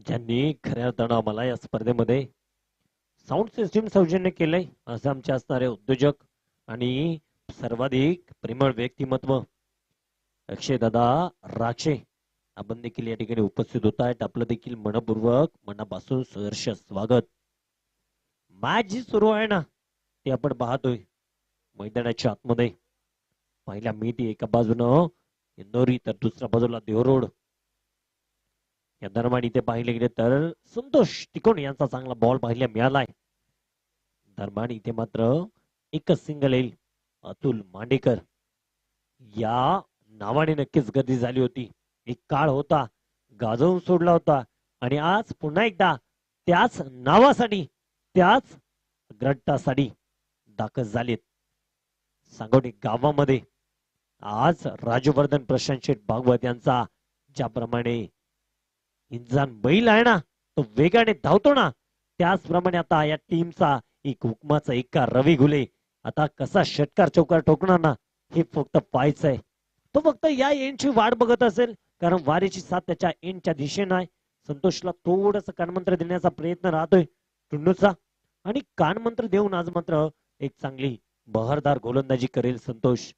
ज्यांनी खऱ्या अर्थानं आम्हाला या स्पर्धेमध्ये साऊंड सिस्टीम सौजन्य केलंय असे आमचे असणारे उद्योजक आणि सर्वाधिक प्रेमळ व्यक्तिमत्व अक्षय दादा राक्षे आपण देखील या ठिकाणी उपस्थित होत आहेत. आपलं देखील मनपूर्वक मनापासून सहर्ष स्वागत. मॅच जी सुरू आहे ना ती आपण पाहतोय मैदानाच्या आतमध्ये. पहिल्या मीठी एका बाजूनं इंदोरी तर दुसऱ्या बाजूला देवरोड. या दरम्यान इथे पाहिले गेले तर संतोष तिकोण यांचा चांगला बॉल पाहायला मिळालाय. दरम्यान इथे मात्र एकच सिंगल येईल. अतुल मांडेकर या नावाने नक्कीच गर्दी झाली होती. एक काळ होता गाजवून सोडला होता आणि आज पुन्हा एकदा त्याच नावासाठी त्याच ग्रंथासाठी दाखल झालेत सांगोटे गावामध्ये. आज राजवर्धन प्रशांत शेठ भागवत यांचा ज्याप्रमाणे इंजान बैल आहे ना तो वेगाने धावतो ना त्याचप्रमाणे आता या टीमचा एक हुकमाचा एका रवी घुले आता कसा षटकार चौकार ठोकणार ना हे फक्त पाहायचं आहे. तो फक्त या एंडची वाट बघत असेल कारण वारीची साथ त्याच्या एंडच्या दिशेनं आहे. संतोषला थोडस कानमंत्र देण्याचा प्रयत्न राहतोय टुन्नूचा आणि कानमंत्र देऊन आज मात्र एक चांगली बहरदार गोलंदाजी करेल संतोष.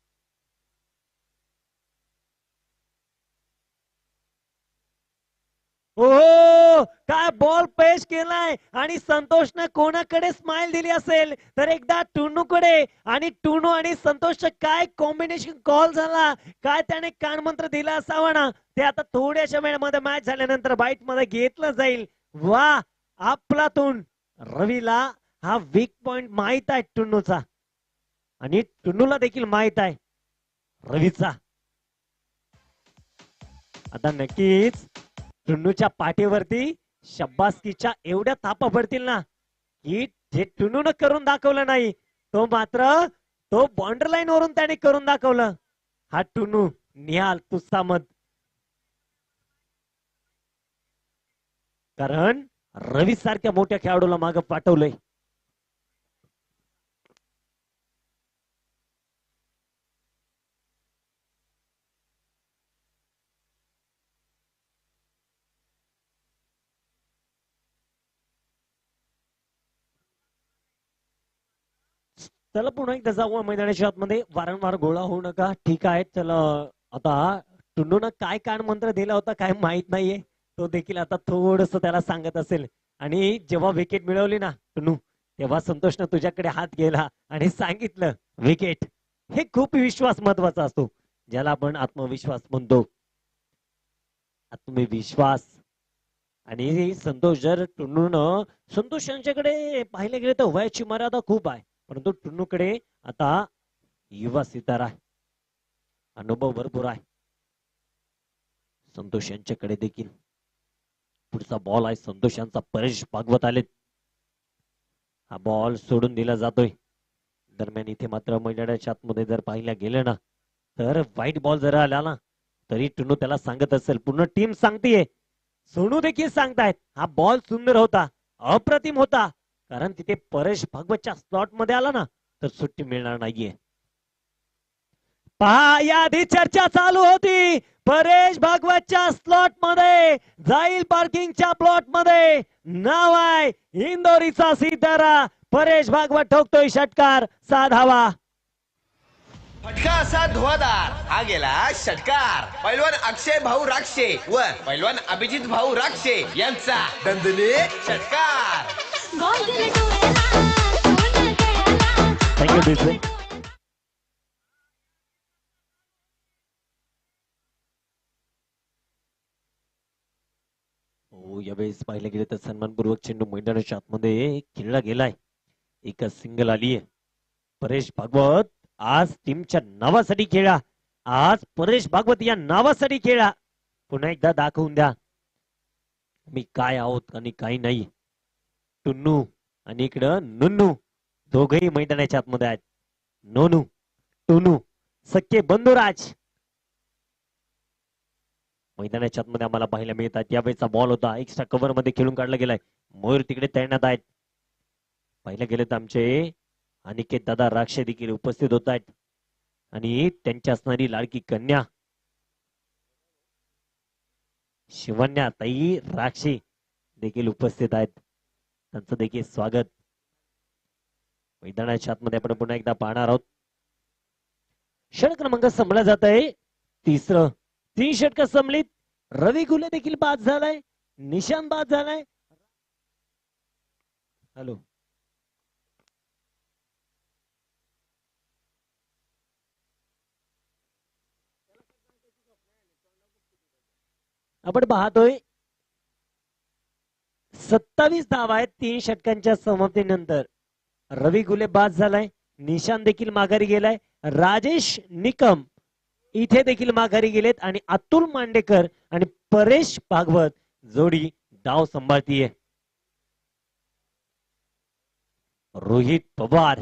हो काय बॉल पेश केलाय आणि संतोषने कोणाकडे स्माइल दिली असेल तर एकदा टुनूकडे आणि टुनू आणि संतोषचा काय कॉम्बिनेशन कॉल झाला काय त्याने कानमंत्र दिला असावा ना ते आता थोड्याशा वेळामध्ये मॅच झाल्यानंतर बाईट मध्ये घेतलं जाईल. वा आपलातून रवीला हा वीक पॉइंट माहित आहे टुन्नूचा आणि टुन्नूला देखील माहित आहे रवीचा. आता नक्कीच टुन्नूच्या पाठीवरती शब्बासकीच्या एवढ्या थापा पडतील ना की जे टुन्नून करून दाखवलं नाही तो मात्र तो बॉर्डर लाईन वरून त्याने करून दाखवलं. हा टुन्नू निहाल तुसामत कारण रवी सारख्या मोठ्या खेळाडूला मागे पाठवलंय. चला पुन्हा एकदा जाऊ मैदानाच्या आतमध्ये. वारंवार गोळा होऊ नका. ठीक आहे चला. आता टुन्नून काय कान मंत्र दिला होता काय माहित नाहीये. तो देखील आता थोडस त्याला सांगत असेल आणि जेव्हा विकेट मिळवली ना टुन्नू तेव्हा संतोषनं तुझ्याकडे हात गेला आणि सांगितलं विकेट. हे खूप विश्वास महत्वाचा असतो ज्याला आपण आत्मविश्वास म्हणतो. आत्मविश्वास आणि संतोष जर टुन्नून संतोष यांच्याकडे पाहिले गेले तर वयाची मर्यादा खूप आहे परंतु टुन्नूकडे आता युवा सितारा आहे अनुभव भरपूर आहे. संतोष यांच्याकडे देखील पुढचा बॉल आहे. संतोष यांचा परेश भागवत आलेत. हा बॉल सोडून दिला जातोय. दरम्यान इथे मात्र मैदानाच्या आतमध्ये जर पाहिल्या गेलं ना तर व्हाईट बॉल जर आला ना तरी टुन्नू त्याला सांगत असेल पूर्ण टीम सांगतीये सोनू देखील सांगतायत हा बॉल सुंदर होता अप्रतिम होता कारण तिथे परेश भागवतच्या स्लॉट मध्ये आला ना तर सुट्टी मिळणार नाहीये. पहा याआधी चर्चा चालू होती परेश भागवतच्या स्लॉट मध्ये जाईल पार्किंगच्या प्लॉट मध्ये नाव आहे इंदोरीचा सितारा परेश भागवत ठोकतोय षटकार साधावा. फटका असा धुवादार हा गेला षटकार. पैलवान अक्षय भाऊ राक्षे व पैलवान अभिजित भाऊ राक्षे यांचा दणदणी षटकार. थँक्यू डिस्ले. हो यावेळेस पाहिलं गेलं तर सन्मानपूर्वक चेंडू मैदानाच्या आतमध्ये खेळला गेलाय. एक सिंगल आलीये. परेश भागवत आज टीमच्या नावासाठी खेळा. आज परेश भागवत या नावासाठी खेळा. पुन्हा एकदा दाखवून द्या मी काय आहोत आणि काही नाही. टुन्नू आणि इकडं नुन्नू दोघही मैदानाच्या आतमध्ये आहेत. नोनू टुनू सख्खे बंधुराज मैदानाच्या आतमध्ये आम्हाला पाहायला मिळतात. यावेळेचा बॉल होता एक्स्ट्रा कव्हर मध्ये खेळून काढला गेलाय. मयूर तिकडे तैनात आहेत. पाहिलं गेलं तर आमचे अनिकेत दादा राक्षे देखील उपस्थित होत आहेत आणि त्यांची असणारी लाडकी कन्या शिवन्या ताई राक्षे देखील उपस्थित आहेत त्यांचं देखील स्वागत. मैदानाच्या आतमध्ये आपण पुन्हा एकदा पाहणार आहोत. षटक क्रमांक संपला जात आहे तिसरं. 3 षटक संपलीत. रवी घुले देखील बाद झालाय. निशांत बाद झालाय. हॅलो आपण पाहतोय 27 धावा आहेत 3 षटकांच्या समाप्तीनंतर. रवी घुले बाद झालाय. निशांत देखील माघारी गेलाय. राजेश निकम इथे देखील माघारी गेलेत आणि अतुल मांडेकर आणि परेश भागवत जोडी डाव सांभाळतीये. रोहित पवार